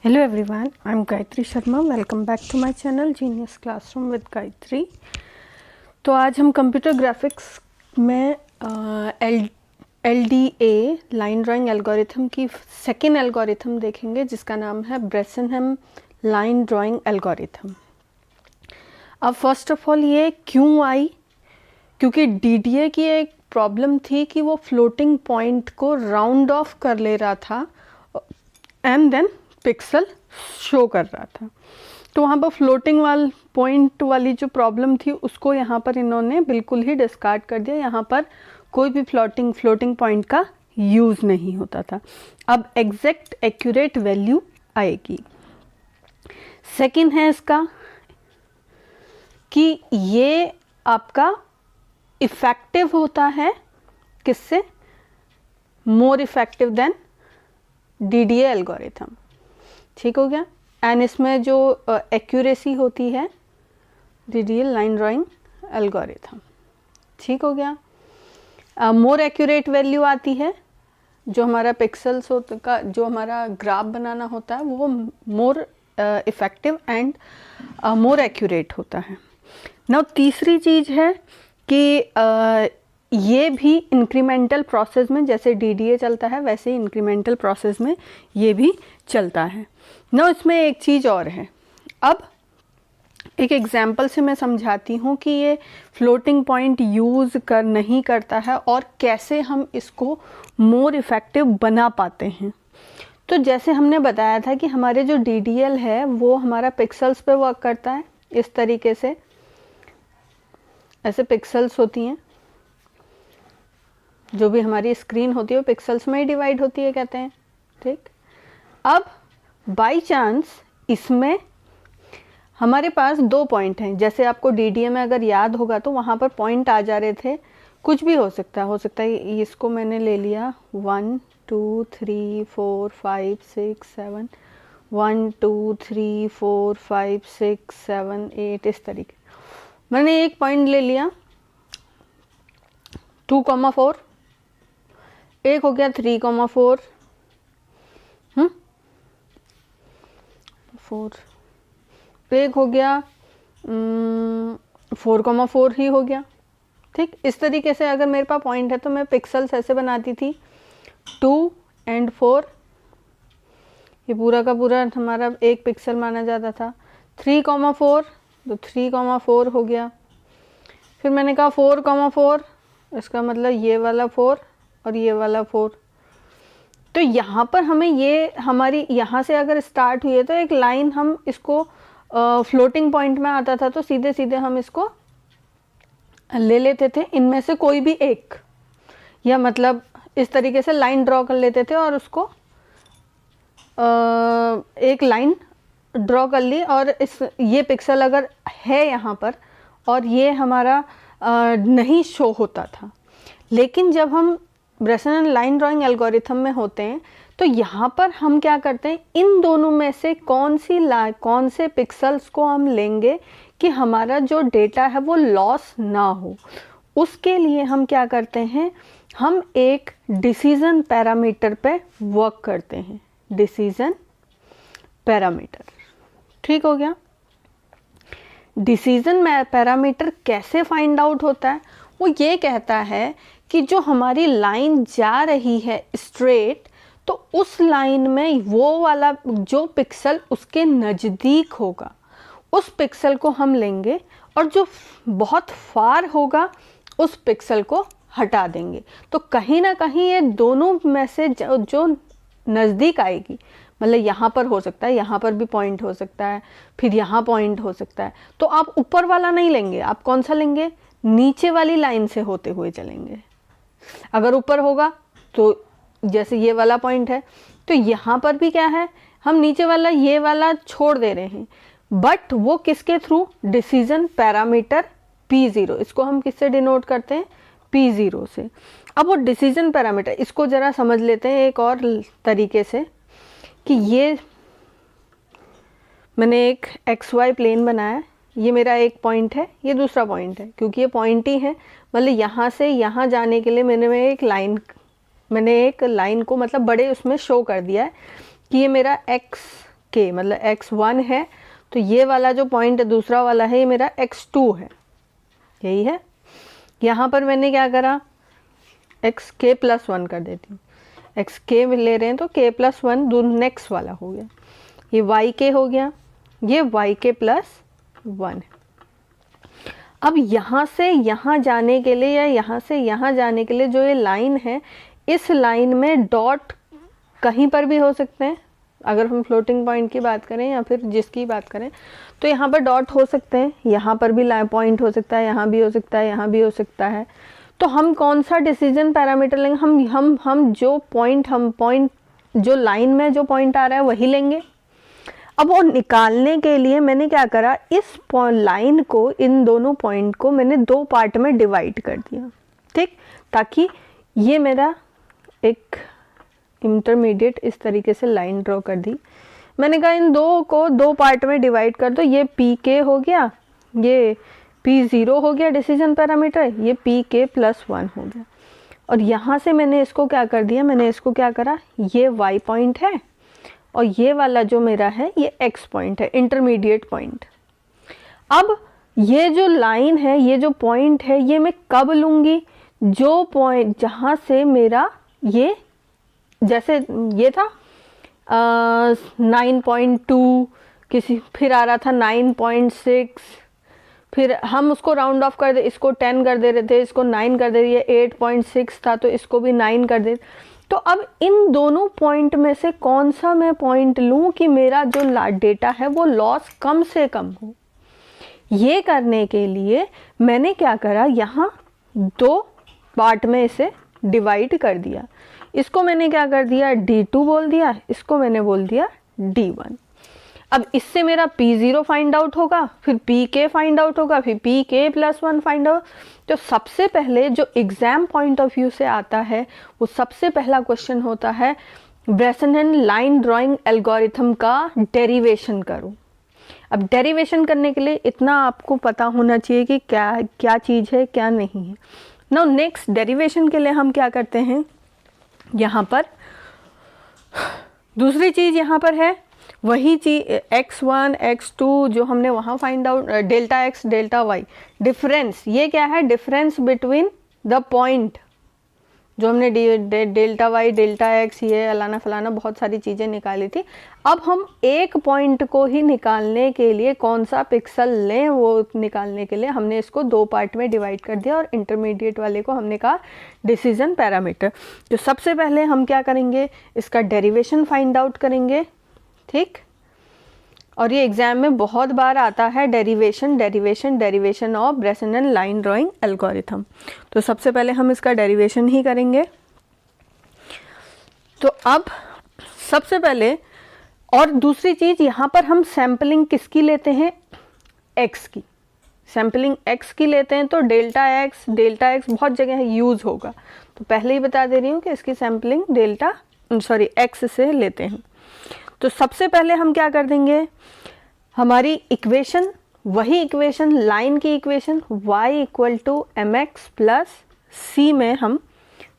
Hello everyone, I am Gayatri Sharma. Welcome back to my channel Genius Classroom with Gayatri. तो आज हम computer graphics में LDA line drawing algorithm की second algorithm देखेंगे जिसका नाम है ब्रेसेनहेम लाइन ड्राइंग एल्गोरिथम। अब फर्स्ट ऑफ ऑल ये क्यों आई, क्योंकि DDA की एक प्रॉब्लम थी कि वो फ्लोटिंग पॉइंट को राउंड ऑफ कर ले रहा था एंड देन पिक्सल शो कर रहा था। तो वहाँ पर फ्लोटिंग पॉइंट वाली जो प्रॉब्लम थी उसको यहाँ पर इन्होंने बिल्कुल ही डिस्कार्ड कर दिया। यहाँ पर कोई भी फ्लोटिंग पॉइंट का यूज़ नहीं होता था। अब एग्जैक्ट एक्यूरेट वैल्यू आएगी। सेकंड है इसका कि ये आपका इफ़ेक्टिव होता है, किससे? More effective than DDA algorithm. ठीक हो गया। एंड इसमें जो एक्यूरेसी होती है DDA लाइन ड्राइंग एल्गोरिथम। ठीक हो गया। मोर एक्यूरेट वैल्यू आती है, जो हमारा पिक्सल्स का जो हमारा ग्राफ बनाना होता है वो मोर इफ़ेक्टिव एंड मोर एक्यूरेट होता है। नाउ तीसरी चीज़ है कि ये भी इंक्रीमेंटल प्रोसेस में, जैसे DDA चलता है वैसे ही इंक्रीमेंटल प्रोसेस में ये भी चलता है। ना इसमें एक चीज़ और है। अब एक एग्जांपल से मैं समझाती हूँ कि ये फ्लोटिंग पॉइंट यूज़ नहीं करता है और कैसे हम इसको मोर इफ़ेक्टिव बना पाते हैं। तो जैसे हमने बताया था कि हमारे जो DDL है वो हमारा पिक्सल्स पे वर्क करता है। इस तरीके से ऐसे पिक्सल्स होती हैं, जो भी हमारी स्क्रीन होती है वो पिक्सल्स में ही डिवाइड होती है कहते हैं। ठीक। अब बाय चांस इसमें हमारे पास दो पॉइंट हैं। जैसे आपको DDA में अगर याद होगा तो वहाँ पर पॉइंट आ जा रहे थे, कुछ भी हो सकता है इसको मैंने ले लिया 1 2 3 4 5 6 7 1 2 3 4 5 6 7 8 इस तरीके। मैंने एक पॉइंट ले लिया 2,4, एक हो गया 3,4 4, एक हो गया 4,4 ही हो गया। ठीक। इस तरीके से अगर मेरे पास पॉइंट है तो मैं पिक्सल्स ऐसे बनाती थी 2 and 4, ये पूरा का पूरा हमारा एक पिक्सल माना जाता था। 3,4 तो 3,4 हो गया। फिर मैंने कहा 4,4, इसका मतलब ये वाला 4 और ये वाला 4। तो यहाँ पर हमें ये हमारी यहाँ से अगर स्टार्ट हुई है तो एक लाइन हम इसको फ्लोटिंग पॉइंट में आता था तो सीधे सीधे हम इसको ले लेते थे, इनमें से कोई भी एक, या मतलब इस तरीके से लाइन ड्रॉ कर लेते थे और उसको एक लाइन ड्रॉ कर ली और ये पिक्सल अगर है यहाँ पर और ये हमारा नहीं शो होता था। लेकिन जब हम ब्रेसेनहेम लाइन ड्राइंग एल्गोरिथम में होते हैं तो यहाँ पर हम क्या करते हैं, इन दोनों में से कौन से पिक्सल्स को हम लेंगे कि हमारा जो डेटा है वो लॉस ना हो। उसके लिए हम क्या करते हैं, हम एक डिसीजन पैरामीटर पे वर्क करते हैं। Decision parameter. ठीक हो गया। डिसीजन पैरामीटर कैसे फाइंड आउट होता है? वो ये कहता है कि जो हमारी लाइन जा रही है स्ट्रेट, तो उस लाइन में वो वाला जो पिक्सल उसके नज़दीक होगा उस पिक्सल को हम लेंगे और जो बहुत फार होगा उस पिक्सल को हटा देंगे। तो कहीं ना कहीं ये दोनों में से जो नज़दीक आएगी, मतलब यहाँ पर हो सकता है, यहाँ पर भी पॉइंट हो सकता है, फिर यहाँ पॉइंट हो सकता है, तो आप ऊपर वाला नहीं लेंगे, आप कौन सा लेंगे? नीचे वाली लाइन से होते हुए चलेंगे। अगर ऊपर होगा तो जैसे ये वाला पॉइंट है तो यहाँ पर भी क्या है, हम नीचे वाला ये वाला छोड़ दे रहे हैं, बट वो किसके थ्रू? Decision parameter P0। इसको हम किससे डिनोट करते हैं? P0 से। अब वो डिसीजन पैरामीटर, इसको ज़रा समझ लेते हैं एक और तरीके से कि ये मैंने एक XY प्लेन बनाया, ये मेरा एक पॉइंट है, ये दूसरा पॉइंट है। क्योंकि ये पॉइंट ही है, मतलब यहाँ से यहाँ जाने के लिए मैंने एक लाइन को मतलब बड़े उसमें शो कर दिया है कि ये मेरा X के, मतलब x1 है तो ये वाला जो पॉइंट दूसरा वाला है ये मेरा x2 है, यही है। यहाँ पर मैंने क्या करा, xk+1 कर देती हूँ, xk ले रहे हैं तो k+1 दोनों नेक्स्ट वाला हो गया, ये yk हो गया, ये yk+1 है। अब यहाँ से यहाँ जाने के लिए या यहाँ से यहाँ जाने के लिए जो ये लाइन है, इस लाइन में डॉट कहीं पर भी हो सकते हैं, अगर हम फ्लोटिंग पॉइंट की बात करें या फिर जिसकी बात करें तो यहाँ पर डॉट हो सकते हैं, यहाँ पर भी पॉइंट हो सकता है, यहाँ भी हो सकता है, यहाँ भी हो सकता है। तो हम कौन सा डिसीजन पैरामीटर लेंगे, हम जो पॉइंट जो लाइन में जो पॉइंट आ रहा है वही लेंगे। अब वो निकालने के लिए मैंने क्या करा, इस लाइन को, इन दोनों पॉइंट को मैंने दो पार्ट में डिवाइड कर दिया, ठीक, ताकि ये मेरा एक इंटरमीडिएट इस तरीके से लाइन ड्रॉ कर दी। मैंने कहा इन दो को दो पार्ट में डिवाइड कर दो, ये pk हो गया, ये p0 हो गया डिसीजन पैरामीटर, ये pk+1 हो गया। और यहाँ से मैंने इसको क्या कर दिया, मैंने इसको क्या करा, ये y पॉइंट है और ये वाला जो मेरा है ये x पॉइंट है, इंटरमीडिएट पॉइंट। अब ये जो लाइन है, ये जो पॉइंट है, ये मैं कब लूँगी, जो पॉइंट जहाँ से मेरा ये, जैसे ये था 9.2 किसी, फिर आ रहा था 9.6, फिर हम उसको राउंड ऑफ कर दे, इसको 10 कर दे रहे थे, इसको 9 कर दे रही है, 8.6 था तो इसको भी 9 कर दे। तो अब इन दोनों पॉइंट में से कौन सा मैं पॉइंट लूँ कि मेरा जो डेटा है वो लॉस कम से कम हो। ये करने के लिए मैंने क्या करा, यहाँ दो पार्ट में इसे डिवाइड कर दिया। इसको मैंने क्या कर दिया, D2 बोल दिया, इसको मैंने बोल दिया D1। अब इससे मेरा P0 फाइंड आउट होगा, फिर PK फाइंड आउट होगा, फिर PK+1 फाइंड आउट। तो सबसे पहले जो एग्जाम पॉइंट ऑफ व्यू से आता है वो सबसे पहला क्वेश्चन होता है ब्रेसनहेन लाइन ड्राइंग एल्गोरिथम का डेरिवेशन करो। अब डेरिवेशन करने के लिए इतना आपको पता होना चाहिए कि क्या क्या चीज़ है क्या नहीं है। नाउ नेक्स्ट डेरिवेशन के लिए हम क्या करते हैं, यहाँ पर दूसरी चीज़ यहाँ पर है वही चीज़ x1 x2 जो हमने वहाँ find out, delta x delta y, difference, ये क्या है, डिफरेंस बिटवीन द पॉइंट, जो हमने डेल्टा y डेल्टा x ये अलाना फलाना बहुत सारी चीज़ें निकाली थी। अब हम एक पॉइंट को ही निकालने के लिए कौन सा पिक्सल लें, वो निकालने के लिए हमने इसको दो पार्ट में डिवाइड कर दिया और इंटरमीडिएट वाले को हमने कहा डिसीजन पैरामीटर। तो सबसे पहले हम क्या करेंगे, इसका डेरिवेशन फाइंड आउट करेंगे, ठीक। और ये एग्जाम में बहुत बार आता है, derivation of Bresenham line drawing algorithm. तो सबसे पहले हम इसका डेरिवेशन ही करेंगे। तो अब सबसे पहले, और दूसरी चीज़ यहाँ पर हम सैम्पलिंग किसकी लेते हैं, x की, सैम्पलिंग x की लेते हैं। तो डेल्टा x बहुत जगह यूज़ होगा, तो पहले ही बता दे रही हूँ कि इसकी सैम्पलिंग x से लेते हैं। तो सबसे पहले हम क्या कर देंगे, हमारी इक्वेशन, वही इक्वेशन लाइन की इक्वेशन y = mx + c में हम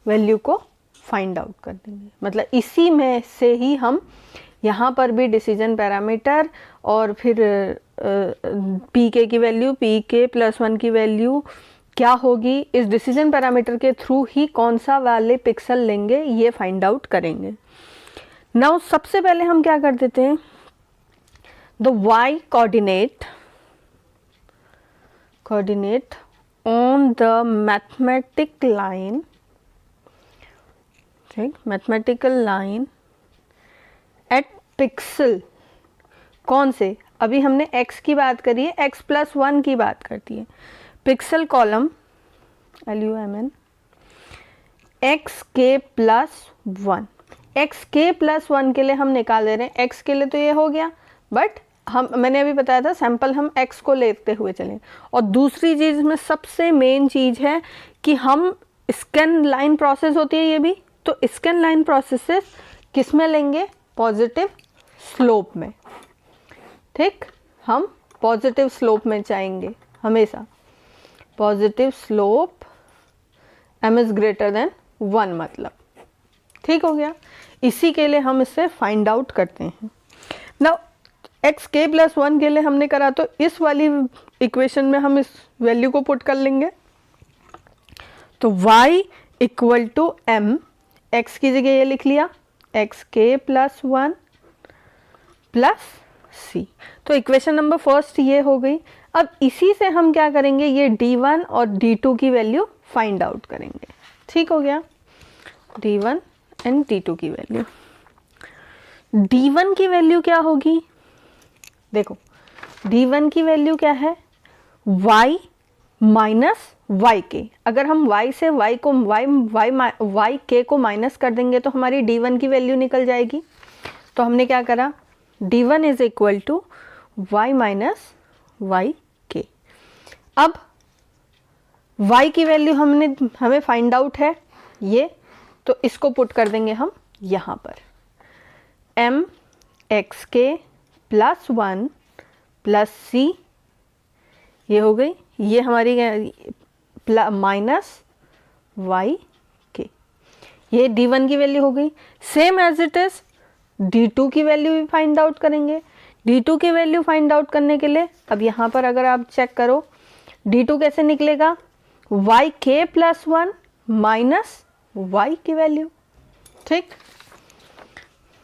वैल्यू को फाइंड आउट कर देंगे। मतलब इसी में से ही हम यहाँ पर भी डिसीजन पैरामीटर और फिर pk की वैल्यू, pk+1 की वैल्यू क्या होगी, इस डिसीजन पैरामीटर के थ्रू ही कौन सा वाले पिक्सल लेंगे ये फाइंड आउट करेंगे। नाउ सबसे पहले हम क्या कर देते हैं, the y coordinate on the mathematic line, ठीक, मैथमेटिकल लाइन एट पिक्सल, कौन से, अभी हमने x की बात करी है, x+1 की बात करती है, pixel column LUMN xk+1, xk+1 के लिए हम निकाल दे रहे हैं। x के लिए तो ये हो गया, बट मैंने अभी बताया था सैंपल हम x को लेते हुए चलें। और दूसरी चीज़ में सबसे मेन चीज़ है कि हम स्कैन लाइन प्रोसेस होती है ये भी, तो स्कैन लाइन प्रोसेसेस किस में लेंगे, पॉजिटिव स्लोप में, ठीक। हम पॉजिटिव स्लोप में जाएंगे हमेशा, पॉजिटिव स्लोप m > 1 मतलब, ठीक हो गया। इसी के लिए हम इससे फाइंड आउट करते हैं। नाउ एक्स के प्लस 1 के लिए हमने करा तो इस वाली इक्वेशन में हम इस वैल्यू को पुट कर लेंगे। तो y equal to m, x की जगह ये लिख लिया एक्स के प्लस 1 प्लस सी। तो इक्वेशन नंबर फर्स्ट ये हो गई। अब इसी से हम क्या करेंगे, ये d1 और d2 की वैल्यू फाइंड आउट करेंगे। ठीक हो गया, d1 एंड d2 की वैल्यू। d1 की वैल्यू क्या होगी, देखो d1 की वैल्यू क्या है, y माइनस वाई के। अगर हम y से y को y k को माइनस कर देंगे तो हमारी d1 की वैल्यू निकल जाएगी। तो हमने क्या करा, d1 is equal to y minus y के। अब y की वैल्यू हमें फाइंड आउट है ये, तो इसको पुट कर देंगे हम यहाँ पर, m एक्स के प्लस 1 प्लस सी, ये हो गई, ये हमारी माइनस वाई के, ये d1 की वैल्यू हो गई। Same as it is d2 की वैल्यू भी फाइंड आउट करेंगे। d2 की वैल्यू फाइंड आउट करने के लिए अब यहाँ पर अगर आप चेक करो d2 कैसे निकलेगा, Y K plus 1 minus Y की वैल्यू। ठीक,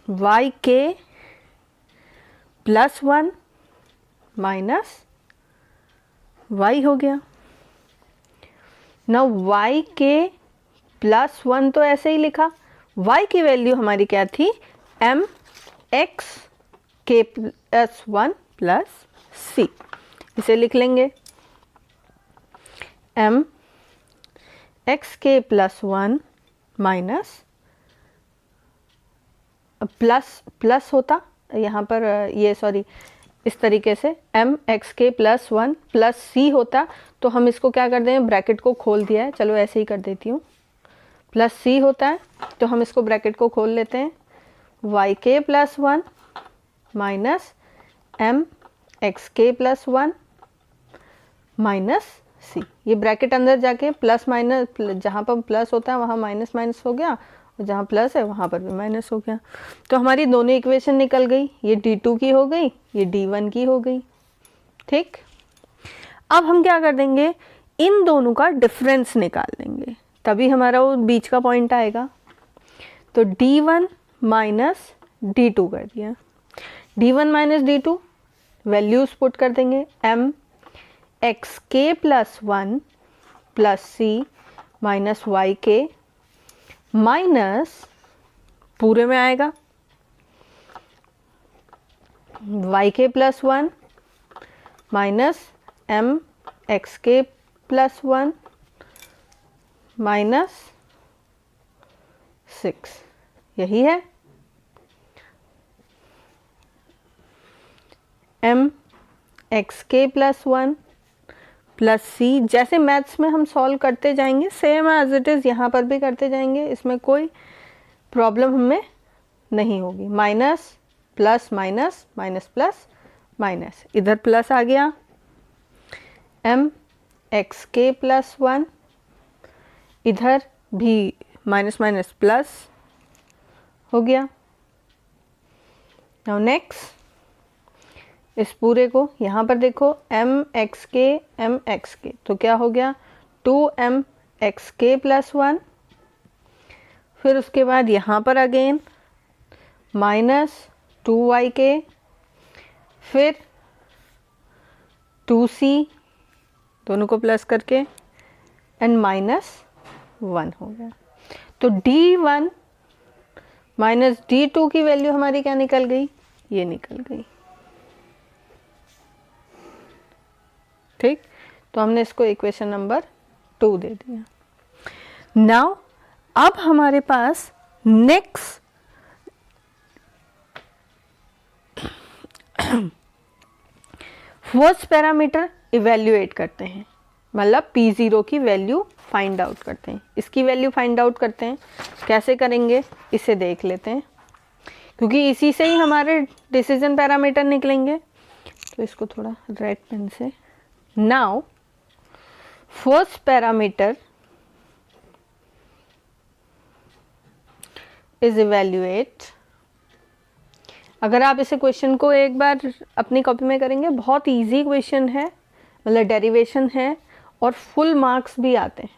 Y K plus 1 minus y हो गया। नाउ y के प्लस 1 तो ऐसे ही लिखा, y की वैल्यू हमारी क्या थी, m x k plus 1 plus c, इसे लिख लेंगे m x k plus 1 minus plus होता यहाँ पर ये सॉरी इस तरीके से m x k plus 1 plus सी होता, तो हम इसको क्या कर दें, ब्रैकेट को खोल दिया है, चलो ऐसे ही कर देती हूँ, प्लस सी होता है तो हम इसको ब्रैकेट को खोल लेते हैं, y के plus 1 minus m x k plus 1 minus सी। ये ब्रैकेट अंदर जाके प्लस माइनस, जहाँ पर प्लस होता है वहाँ माइनस माइनस हो गया, और जहाँ प्लस है वहाँ पर भी माइनस हो गया। तो हमारी दोनों इक्वेशन निकल गई, ये d2 की हो गई, ये d1 की हो गई। ठीक, अब हम क्या कर देंगे, इन दोनों का डिफरेंस निकाल देंगे, तभी हमारा वो बीच का पॉइंट आएगा। तो d1 माइनस d2 कर दिया, d1 minus d2 values put कर देंगे, m एक्स के प्लस 1 प्लस सी माइनस वाई के माइनस पूरे में आएगा y के प्लस 1 माइनस m एक्स के प्लस 1 माइनस 6, यही है m एक्स के प्लस 1 प्लस सी। जैसे मैथ्स में हम सॉल्व करते जाएंगे सेम एज इट इज़ यहाँ पर भी करते जाएंगे, इसमें कोई प्रॉब्लम हमें नहीं होगी। Minus plus minus minus plus minus, इधर प्लस आ गया, m एक्स के प्लस 1, इधर भी माइनस माइनस प्लस हो गया। नाउ नेक्स्ट इस पूरे को यहाँ पर देखो m एक्स के, तो क्या हो गया 2m एक्स के प्लस 1, फिर उसके बाद यहाँ पर अगेन माइनस 2y के, फिर 2c, दोनों को प्लस करके एंड माइनस 1 हो गया। तो d1 माइनस d2 की वैल्यू हमारी क्या निकल गई, ये निकल गई। ठीक, तो हमने इसको इक्वेशन नंबर 2 दे दिया। नाउ अब हमारे पास नेक्स्ट फर्स्ट पैरामीटर इवेल्युएट करते हैं, मतलब P0 की वैल्यू फाइंड आउट करते हैं। इसकी वैल्यू फाइंड आउट करते हैं, कैसे करेंगे इसे देख लेते हैं, क्योंकि इसी से ही हमारे डिसीजन पैरामीटर निकलेंगे। तो इसको थोड़ा रेड पेन से, now first parameter is evaluate अगर आप इसे क्वेश्चन को एक बार अपनी कॉपी में करेंगे, बहुत इजी क्वेश्चन है, मतलब डेरिवेशन है और फुल मार्क्स भी आते हैं।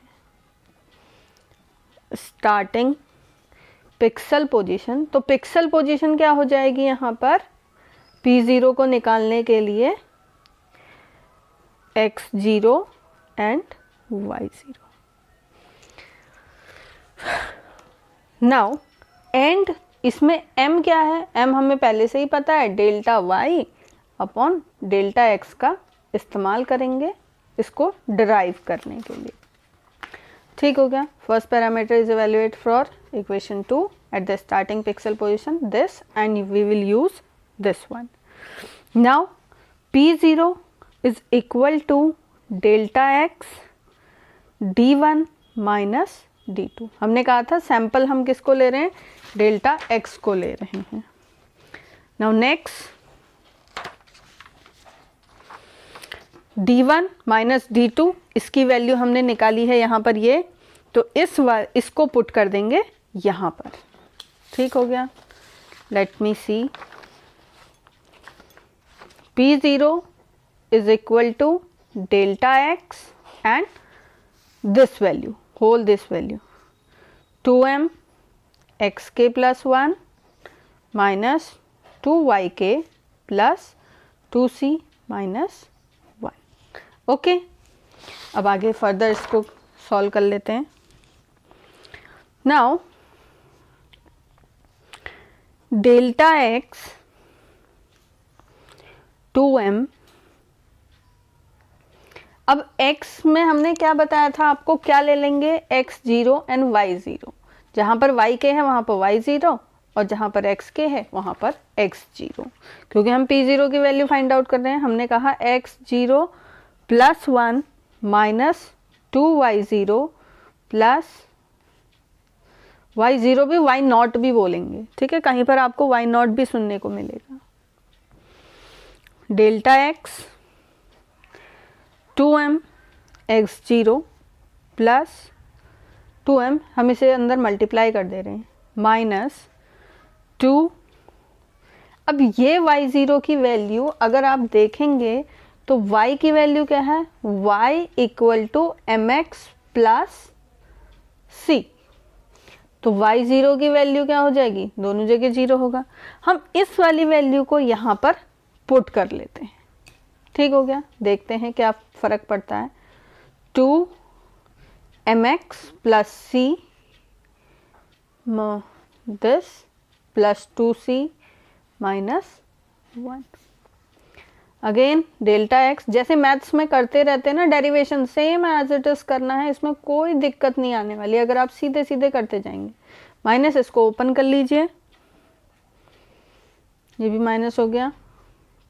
स्टार्टिंग पिक्सल पोजीशन, तो पिक्सल पोजीशन क्या हो जाएगी यहाँ पर, P0 को निकालने के लिए X0 and Y0। Now and इसमें m क्या है, m हमें पहले से ही पता है, delta y upon delta x का इस्तेमाल करेंगे इसको डिराइव करने के लिए। ठीक हो गया। First parameter is evaluate for equation 2 at the starting pixel position this and we will use this one. Now P0 is equal to delta x d1 minus d2। हमने कहा था सैंपल हम किसको ले रहे हैं, डेल्टा x को ले रहे हैं। Now next d1 minus d2, इसकी वैल्यू हमने निकाली है यहाँ पर ये, तो इसको पुट कर देंगे यहाँ पर। ठीक हो गया। Let me see, P0 is equal to delta x and this value, whole this value 2m xk plus 1 minus 2yk plus 2c minus 1। Okay, अब आगे फर्दर इसको सॉल्व कर लेते हैं। नाउ डेल्टा x 2m, अब x में हमने क्या बताया था आपको, क्या ले लेंगे, x0 एंड y0। जहाँ पर yk है वहाँ पर y0 और जहाँ पर xk है वहाँ पर x0, क्योंकि हम P0 की वैल्यू फाइंड आउट कर रहे हैं। हमने कहा x0 plus 1 minus 2y0 plus y0 भी y नॉट भी बोलेंगे, ठीक है, कहीं पर आपको y नॉट भी सुनने को मिलेगा। Delta x 2m x0 plus 2m, हम इसे अंदर मल्टीप्लाई कर दे रहे हैं, माइनस 2। अब ये y0 की वैल्यू अगर आप देखेंगे तो y की वैल्यू क्या है, y equal to mx plus c, तो y0 की वैल्यू क्या हो जाएगी, दोनों जगह 0 होगा। हम इस वाली वैल्यू को यहाँ पर पुट कर लेते हैं। ठीक हो गया, देखते हैं क्या फ़र्क पड़ता है। 2mx plus c this plus 2c minus 1। Again delta x, जैसे मैथ्स में करते रहते हैं ना derivation, same as it is करना है, इसमें कोई दिक्कत नहीं आने वाली अगर आप सीधे सीधे करते जाएंगे। माइनस, इसको ओपन कर लीजिए, ये भी माइनस हो गया,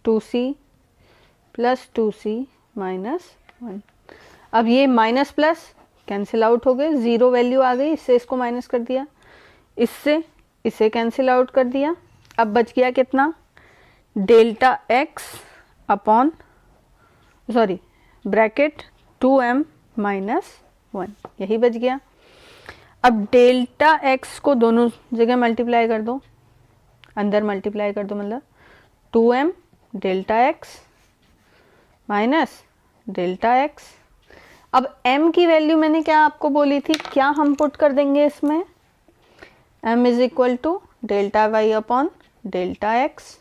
2c प्लस 2c माइनस 1। अब ये माइनस प्लस कैंसिल आउट हो गए, 0 वैल्यू आ गई, इससे इसको माइनस कर दिया, इससे इसे कैंसिल आउट कर दिया। अब बच गया कितना, delta x upon sorry bracket 2m minus 1, यही बच गया। अब डेल्टा x को दोनों जगह मल्टीप्लाई कर दो, अंदर मल्टीप्लाई कर दो, मतलब 2m delta x minus delta x। अब m की वैल्यू मैंने क्या आपको बोली थी, क्या हम पुट कर देंगे इसमें, m is equal to delta y upon delta x।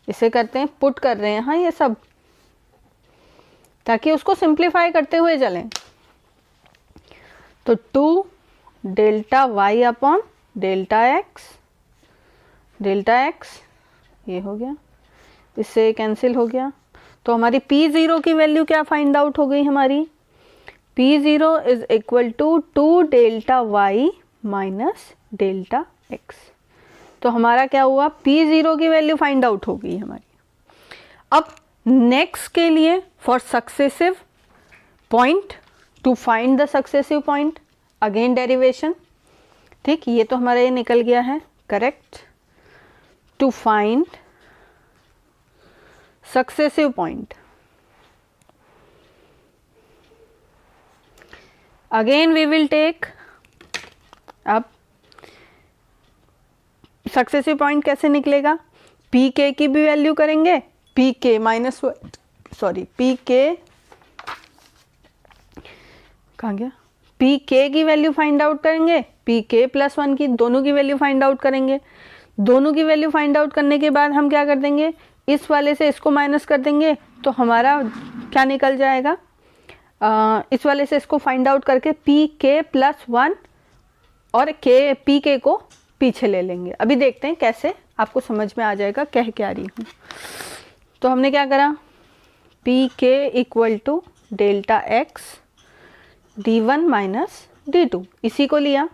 इसे करते हैं, पुट कर रहे हैं हाँ ये सब, ताकि उसको सिंप्लीफाई करते हुए चलें। तो 2 delta y upon delta x ये हो गया, इससे कैंसिल हो गया। तो हमारी P0 की वैल्यू क्या फाइंड आउट हो गई हमारी, P0 is equal to 2 delta y minus delta x। तो हमारा क्या हुआ, P0 की वैल्यू फाइंड आउट हो गई हमारी। अब नेक्स्ट के लिए for successive point, to find the successive point, again derivation. ठीक, ये तो हमारा ये निकल गया है correct. To find successive point, again we will take, अब सक्सेसिव पॉइंट कैसे निकलेगा, पी के की भी वैल्यू करेंगे, पी के माइनस पी के कहाँ गया, पी के की वैल्यू फाइंड आउट करेंगे, पी के प्लस 1 की, दोनों की वैल्यू फाइंड आउट करेंगे। दोनों की वैल्यू फाइंड आउट करने के बाद हम क्या कर देंगे, इस वाले से इसको माइनस कर देंगे, तो हमारा क्या निकल जाएगा, इस वाले से इसको फाइंड आउट करके पी के प्लस 1 और के पी के को पीछे ले लेंगे। अभी देखते हैं कैसे, आपको समझ में आ जाएगा कह क्या रही हूँ। तो हमने क्या करा, P k equal to delta x d1 minus d2, इसी को लिया।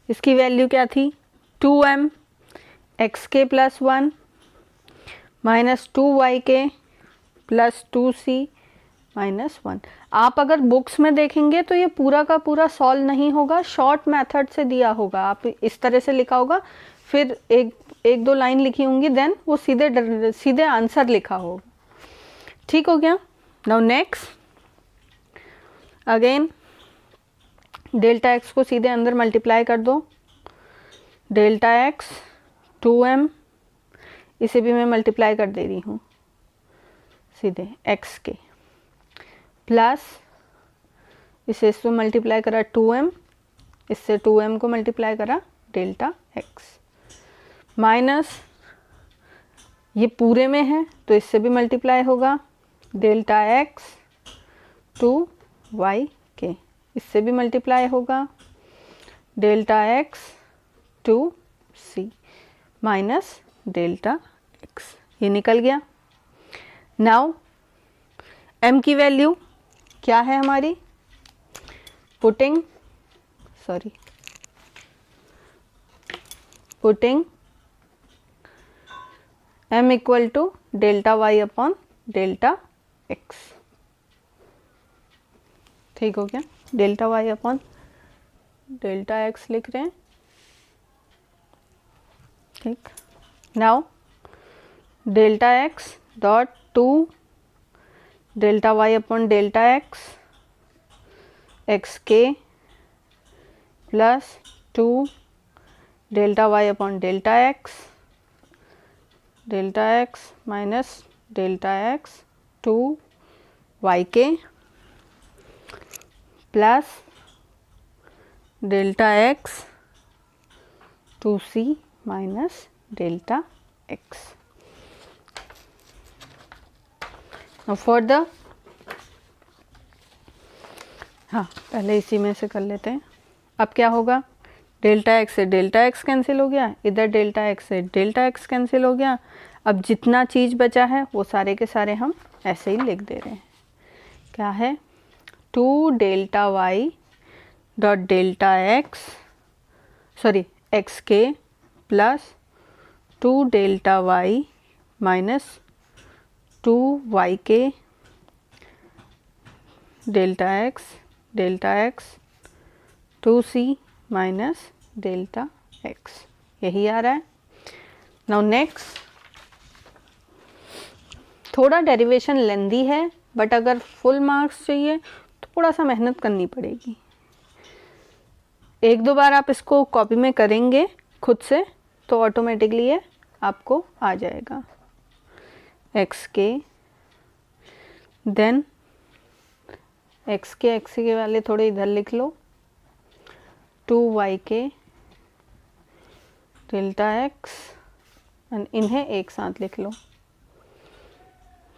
इसकी वैल्यू क्या थी, 2m एक्स के plus 1 minus 2y k plus 2c minus 1। आप अगर बुक्स में देखेंगे तो ये पूरा का पूरा सॉल्व नहीं होगा, शॉर्ट मेथड से दिया होगा, आप इस तरह से लिखा होगा, फिर एक दो लाइन लिखी होंगी, देन वो सीधे आंसर लिखा होगा। ठीक हो गया। Now next again delta x को सीधे अंदर मल्टीप्लाई कर दो, डेल्टा एक्स 2m, इसे भी मैं मल्टीप्लाई कर दे रही हूँ सीधे x के, प्लस इसे इससे मल्टीप्लाई करा 2m, इससे 2m को मल्टीप्लाई करा डेल्टा x, माइनस ये पूरे में है तो इससे भी मल्टीप्लाई होगा डेल्टा x 2y के, इससे भी मल्टीप्लाई होगा delta x 2c minus delta x, ये निकल गया। नाउ m की वैल्यू क्या है हमारी, putting m equal to delta y upon delta x। ठीक हो गया, delta y upon delta x लिख रहे हैं। ठीक, now delta x dot 2 delta y upon delta x k plus 2 delta y upon delta x minus delta x 2y k plus delta x 2c minus delta x। Now for the हाँ पहले इसी में से कर लेते हैं। अब क्या होगा, डेल्टा x से डेल्टा x कैंसिल हो गया, इधर डेल्टा x से डेल्टा x कैंसिल हो गया। अब जितना चीज़ बचा है वो सारे के सारे हम ऐसे ही लिख दे रहे हैं। क्या है, 2 delta y dot delta x k plus 2 delta y minus 2y के delta x 2c minus delta x, यही आ रहा है। नाउ नेक्स्ट, थोड़ा डेरिवेशन लेंदी है, बट अगर फुल मार्क्स चाहिए तो थोड़ा सा मेहनत करनी पड़ेगी। एक दो बार आप इसको कॉपी में करेंगे खुद से तो ऑटोमेटिकली ये आपको आ जाएगा। x के देन x के वाले थोड़े इधर लिख लो, 2y के डेल्टा x एंड इन्हें एक साथ लिख लो।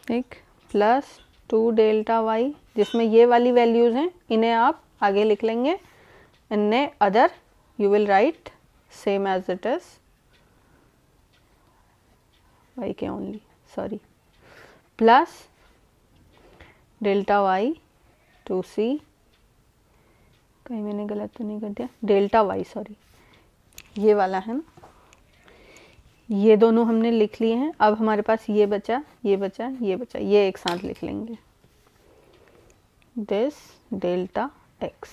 ठीक, प्लस 2 डेल्टा y, जिसमें ये वाली वैल्यूज़ हैं इन्हें आप आगे लिख लेंगे, इन्हें other you will write same as it is y k only, sorry, plus delta y 2c, कहीं मैंने गलत तो नहीं कर दिया, डेल्टा y, सॉरी ये वाला है ना, ये दोनों हमने लिख लिए हैं। अब हमारे पास ये बचा, ये बचा, ये बचा, ये एक साथ लिख लेंगे, दिस डेल्टा x।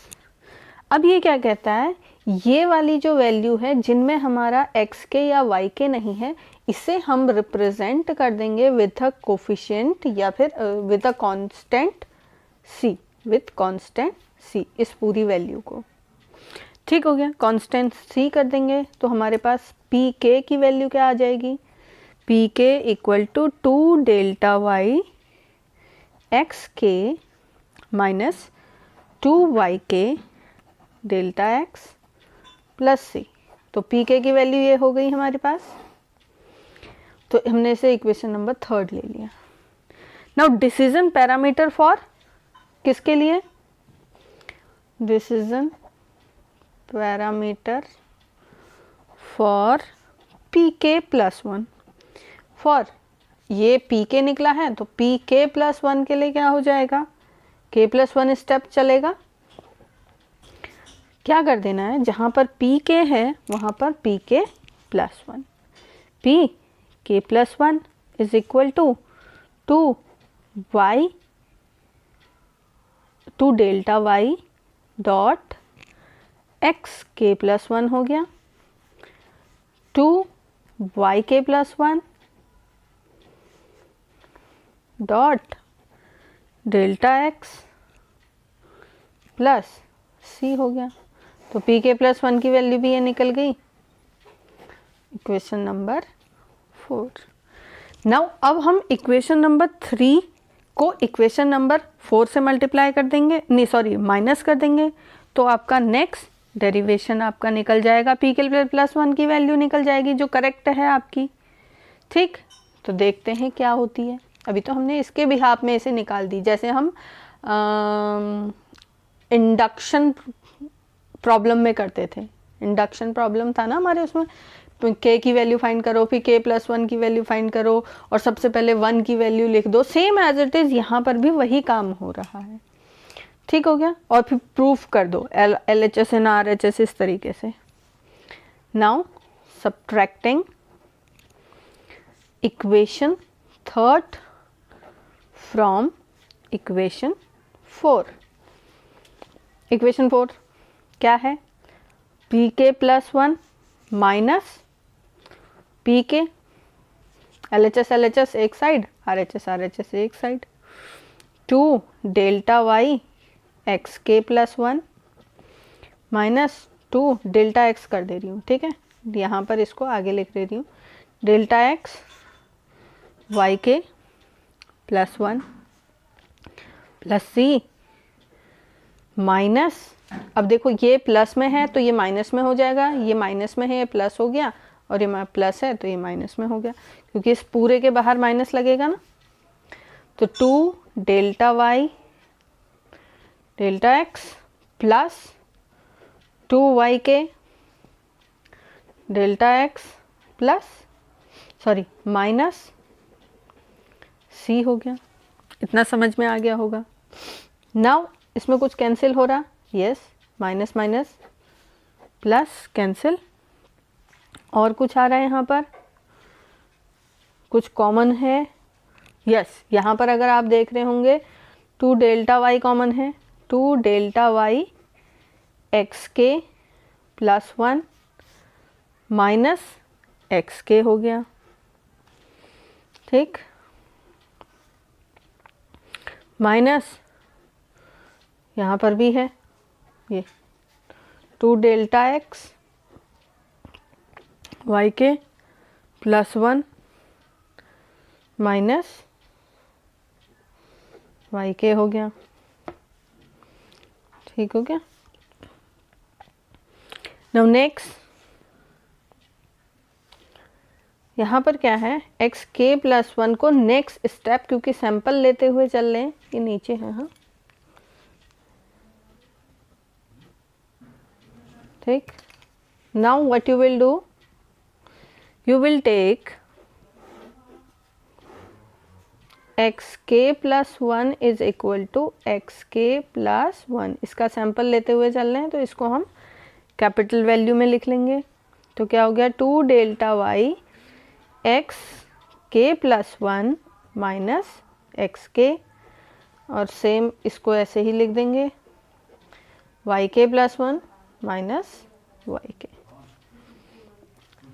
अब ये क्या कहता है, ये वाली जो वैल्यू है जिनमें हमारा x के या y के नहीं है, इसे हम रिप्रेजेंट कर देंगे विथ अ कोफिशिएंट या फिर with a constant c, with constant c, इस पूरी वैल्यू को। ठीक हो गया। कांस्टेंट सी कर देंगे तो हमारे पास पी के की वैल्यू क्या आ जाएगी, P k equal to 2 delta y x k minus 2 Y के डेल्टा एक्स प्लस सी। तो पी के की वैल्यू ये हो गई हमारे पास, तो हमने इसे इक्वेशन नंबर 3 ले लिया। नाउ डिसीजन पैरामीटर फॉर किसके लिए, decision parameter for P K plus 1, for ये पी के निकला है तो पी के प्लस 1 के लिए क्या हो जाएगा, के प्लस 1 स्टेप चलेगा। क्या कर देना है, जहाँ पर पी के है वहाँ पर P K plus 1, P K plus 1 is equal to 2 Y 2 delta Y dot X के प्लस 1 हो गया, 2 Y K plus 1 dot delta x plus C हो गया। तो पी के प्लस 1 की वैल्यू भी ये निकल गई, इक्वेशन नंबर 4। नाउ अब हम इक्वेशन नंबर 3 को इक्वेशन नंबर 4 से मल्टीप्लाई कर देंगे, नहीं सॉरी माइनस कर देंगे, तो आपका नेक्स्ट डेरिवेशन आपका निकल जाएगा, पी के प्लस 1 की वैल्यू निकल जाएगी जो करेक्ट है आपकी। ठीक, तो देखते हैं क्या होती है। अभी तो हमने इसके बिहाफ में इसे निकाल दी, जैसे हम इंडक्शन प्रॉब्लम में करते थे। इंडक्शन प्रॉब्लम था ना हमारे, उसमें के की वैल्यू फाइंड करो, फिर के प्लस 1 की वैल्यू फाइंड करो और सबसे पहले 1 की वैल्यू लिख दो। सेम एज इट इज़ यहाँ पर भी वही काम हो रहा है। ठीक हो गया, और फिर प्रूफ कर दो LHS एंड RHS इस तरीके से। Now subtracting equation 3 from equation 4। Equation 4 क्या है, P K plus 1 minus P के, LHS एक साइड, RHS एक साइड, 2 डेल्टा वाई एक्स के प्लस 1 माइनस 2 डेल्टा एक्स कर दे रही हूँ। ठीक है, यहाँ पर इसको आगे लिख दे रही हूँ, delta x Y K plus 1 plus सी माइनस, अब देखो ये प्लस में है तो ये माइनस में हो जाएगा, ये माइनस में है ये प्लस हो गया, और ये प्लस है तो ये माइनस में हो गया, क्योंकि इस पूरे के बाहर माइनस लगेगा ना। तो 2 delta Y delta x plus 2 Y के delta x plus sorry minus C हो गया। इतना समझ में आ गया होगा। नाउ इसमें कुछ कैंसिल हो रहा, yes, minus minus plus cancel, और कुछ आ रहा है यहाँ पर, कुछ कॉमन है, यस, यहाँ पर अगर आप देख रहे होंगे 2 डेल्टा वाई कॉमन है, 2 डेल्टा वाई एक्स के प्लस 1 माइनस एक्स के हो गया। ठीक, माइनस यहाँ पर भी है ये 2 delta x Y K plus 1 minus y के हो गया। ठीक हो गया। नाउ नेक्स्ट यहाँ पर क्या है, एक्स के प्लस 1 को नेक्स्ट स्टेप, क्योंकि सैंपल लेते हुए चल रहे हैं, ये नीचे है, हाँ ठीक। Now what you will do, you will take X के plus 1 is equal to X के प्लस 1, इसका सैंपल लेते हुए चल रहे हैं तो इसको हम कैपिटल वैल्यू में लिख लेंगे। तो क्या हो गया, 2 डेल्टा वाई एक्स के प्लस 1 माइनस एक्स के, और सेम इसको ऐसे ही लिख देंगे, Y K plus 1 minus y के,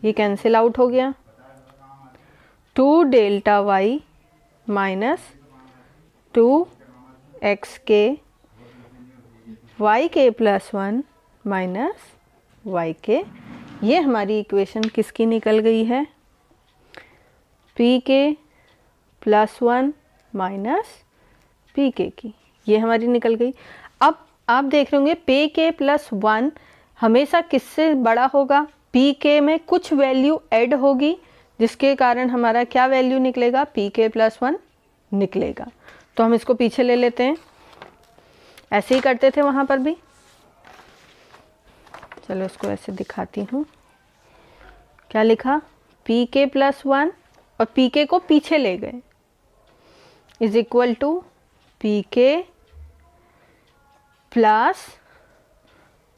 ये कैंसिल आउट हो गया। 2 डेल्टा वाई माइनस 2 एक्स के Y K plus 1 minus yk। ये हमारी इक्वेशन किसकी निकल गई है? pk + 1 माइनस pk की, ये हमारी निकल गई। अब आप देख रहे होंगे pk + 1 हमेशा किससे बड़ा होगा? pk में कुछ वैल्यू ऐड होगी जिसके कारण हमारा क्या वैल्यू निकलेगा? pk + 1 निकलेगा। तो हम इसको पीछे ले लेते हैं, ऐसे ही करते थे वहाँ पर भी। चलो इसको ऐसे दिखाती हूँ। क्या लिखा? pk + 1 और pk को पीछे ले गए is equal to pk +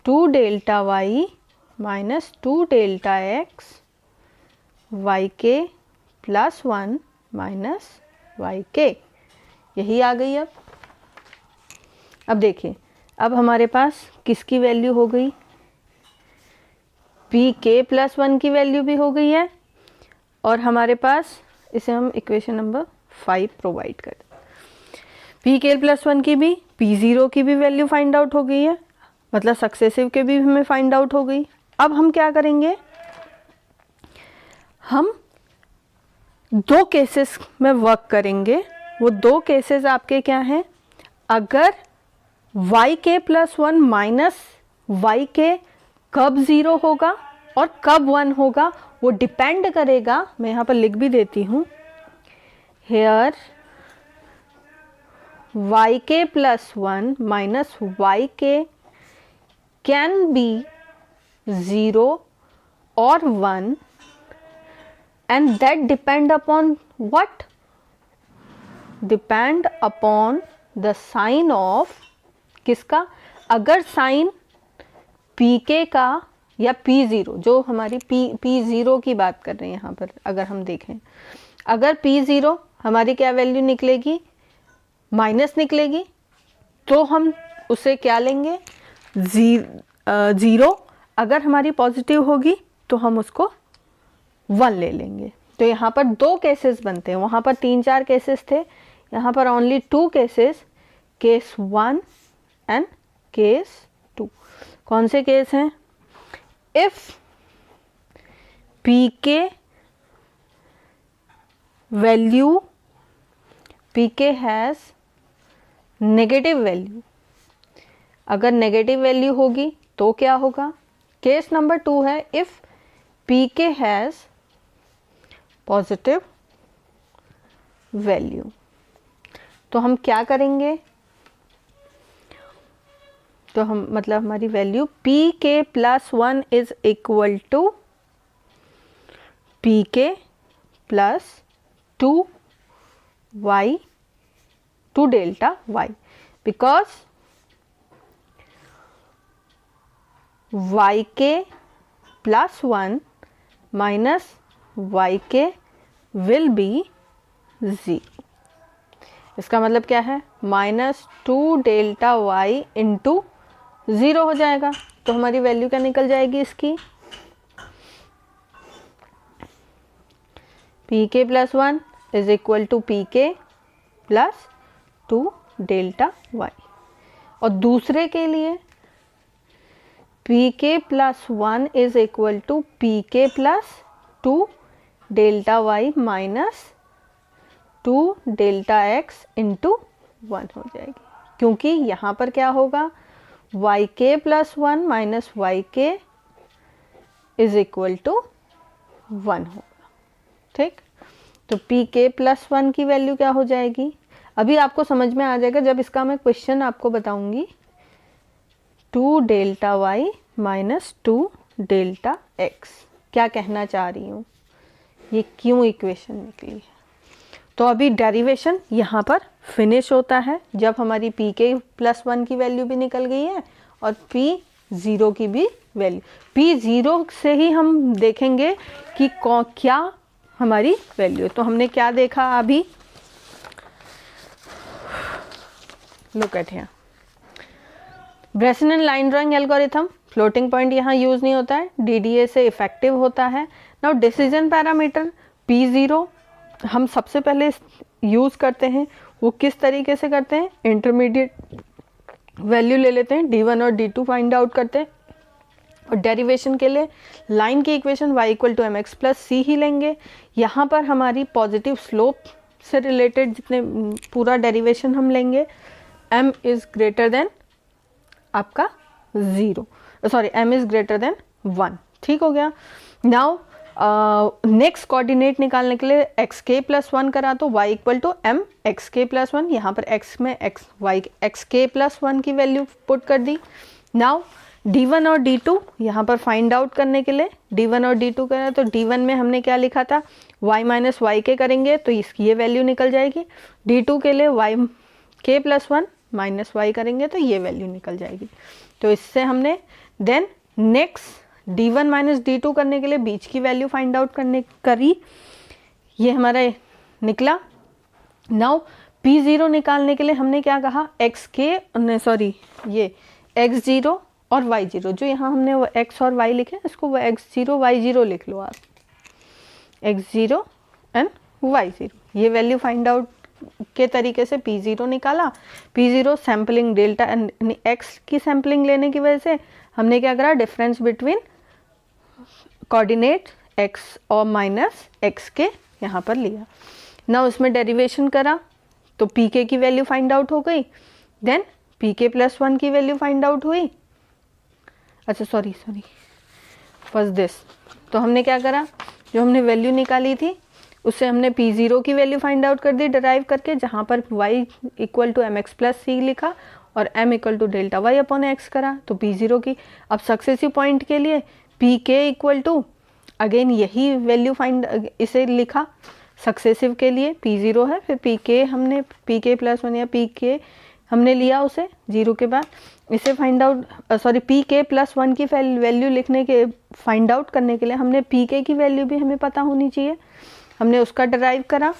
2 delta y minus 2 delta x yk + 1 minus yk। यही आ गई। अब देखिए, अब हमारे पास किसकी वैल्यू हो गई? pk + 1 की वैल्यू भी हो गई है और हमारे पास, इसे हम इक्वेशन नंबर 5 प्रोवाइड कर, pk + 1 की भी, p0 की भी वैल्यू फाइंड आउट हो गई है, मतलब सक्सेसिव के भी हमें फाइंड आउट हो गई। अब हम क्या करेंगे? हम 2 केसेस में वर्क करेंगे। वो 2 केसेस आपके क्या हैं? अगर yk + 1 माइनस yk कब 0 होगा और कब 1 होगा, वो डिपेंड करेगा। मैं यहाँ पर लिख भी देती हूँ, here yk + 1 minus yk can be 0 or 1 and that depend upon what? Depend upon the sign of किसका? अगर साइन pk का या p0, जो हमारी p0 की बात कर रहे हैं यहाँ पर, अगर हम देखें, अगर p0 हमारी क्या वैल्यू निकलेगी? माइनस निकलेगी, तो हम उसे क्या लेंगे? 0। अगर हमारी पॉजिटिव होगी तो हम उसको 1 ले लेंगे। तो यहाँ पर 2 केसेस बनते हैं, वहाँ पर 3-4 केसेस थे, यहाँ पर only 2 cases, case 1 and case 2। कौन से केस हैं? If pk value, pk has negative value, अगर नेगेटिव वैल्यू होगी तो क्या होगा? केस नंबर 2 है if pk has positive value. तो हम क्या करेंगे? तो हम, मतलब हमारी value pk + 1 is equal to pk + 2y 2 delta y, because yk + 1 minus yk will be 0। इसका मतलब क्या है? -2 डेल्टा y इंटू 0 हो जाएगा। तो हमारी वैल्यू क्या निकल जाएगी इसकी? pk + 1 is equal to pk + 2 delta y। और दूसरे के लिए pk + 1 is equal to pk + 2 delta y minus 2 delta x into 1 हो जाएगी, क्योंकि यहाँ पर क्या होगा? yk + 1 minus yk is equal to 1 होगा। ठीक, तो pk + 1 की वैल्यू क्या हो जाएगी? अभी आपको समझ में आ जाएगा जब इसका मैं क्वेश्चन आपको बताऊंगी। 2 delta y minus 2 delta x, क्या कहना चाह रही हूँ, ये क्यों इक्वेशन निकली है। तो अभी डेरिवेशन यहाँ पर फिनिश होता है जब हमारी pk + 1 की वैल्यू भी निकल गई है और p0 की भी वैल्यू। p0 से ही हम देखेंगे कि क्या हमारी वैल्यू। तो हमने क्या देखा अभी? Look at here, Bresnan line drawing algorithm, floating point यहाँ यूज नहीं होता है, DDA से इफेक्टिव होता है। नाउ डिसीजन पैरामीटर p0 हम सबसे पहले यूज करते हैं। वो किस तरीके से करते हैं? इंटरमीडिएट वैल्यू ले लेते हैं, d1 और d2 फाइंड आउट करते हैं, और डेरिवेशन के लिए लाइन की equation y equal to M X plus C ही लेंगे। यहाँ पर हमारी पॉजिटिव स्लोप से रिलेटेड जितने पूरा डेरिवेशन हम लेंगे, m इज़ ग्रेटर देन आपका 0, sorry m is greater than 1। ठीक हो गया। नाउ नेक्स्ट कोऑर्डिनेट निकालने के लिए एक्स के प्लस 1 करा तो y equal to M x के प्लस 1, यहाँ पर x में एक्स के प्लस 1 की वैल्यू पुट कर दी। नाउ d1 और d2 यहाँ पर फाइंड आउट करने के लिए d1 और d2 करें तो d1 में हमने क्या लिखा था, y माइनस वाई के करेंगे तो इसकी ये वैल्यू निकल जाएगी। d2 के लिए y के प्लस 1 माइनस वाई करेंगे तो ये वैल्यू निकल जाएगी। तो इससे हमने then next d1 minus d2 करने के लिए बीच की वैल्यू फाइंड आउट करी, ये हमारा निकला। नाउ p0 निकालने के लिए हमने क्या कहा, ये x0 और y0, जो यहाँ हमने वो x और y लिखे इसको वो x0 y0 लिख लो आप, x0 एंड y0। ये वैल्यू फाइंड आउट के तरीके से p0 निकाला। p0 सैम्पलिंग डेल्टा x की सैम्पलिंग लेने की वजह से हमने क्या करा, डिफरेंस बिटवीन कोऑर्डिनेट x और माइनस x के यहाँ पर लिया। ना उसमें डेरिवेशन करा तो pk की वैल्यू फाइंड आउट हो गई, देन pk प्लस 1 की वैल्यू फाइंड आउट हुई। अच्छा सॉरी फर्स्ट दिस, तो हमने क्या करा, जो हमने वैल्यू निकाली थी उससे हमने p0 की वैल्यू फाइंड आउट कर दी डराइव करके, जहाँ पर y equal to M X plus C लिखा और m equal to delta Y upon X करा। तो p0 की अब सक्सेसिव पॉइंट के लिए pk इक्वल टू अगेन यही वैल्यू फाइंड इसे लिखा सक्सेसिव के लिए p0 है, फिर pk प्लस 1 या pk हमने लिया उसे 0 के बाद, इसे फाइंड आउट pk प्लस 1 की वैल्यू लिखने के फाइंड आउट करने के लिए हमने pk की वैल्यू भी हमें पता होनी चाहिए, हमने उसका डराइव करा।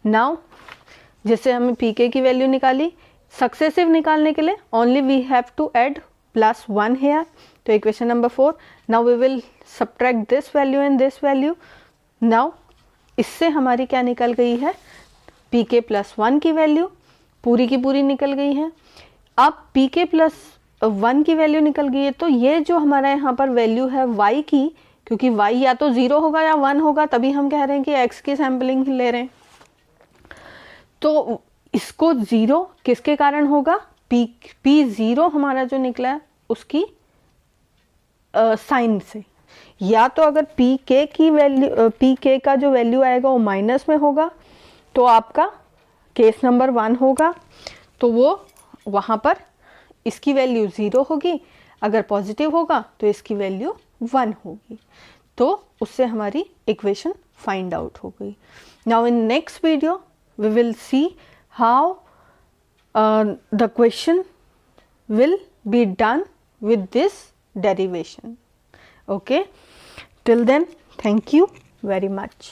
नाउ जैसे हमें pk की वैल्यू निकाली, सक्सेसिव निकालने के लिए only we have to add plus 1 here, तो equation number 4। Now we will subtract this value and this value. Now इससे हमारी क्या निकल गई है, pk प्लस 1 की वैल्यू पूरी की पूरी निकल गई है। अब pk प्लस 1 की वैल्यू निकल गई है, तो ये जो हमारा यहाँ पर वैल्यू है y की, क्योंकि y या तो 0 होगा या 1 होगा, तभी हम कह रहे हैं कि x की सैम्पलिंग ले रहे हैं। तो इसको 0 किसके कारण होगा, p0 हमारा जो निकला है उसकी साइन से, या तो अगर pk की वैल्यू pk का जो वैल्यू आएगा वो माइनस में होगा तो आपका केस नंबर 1 होगा, तो वो वहाँ पर इसकी वैल्यू 0 होगी, अगर पॉजिटिव होगा तो इसकी वैल्यू 1 होगी, तो उससे हमारी इक्वेशन फाइंड आउट हो गई। Now in next video we will see how the question will be done with this derivation. Okay, till then thank you very much.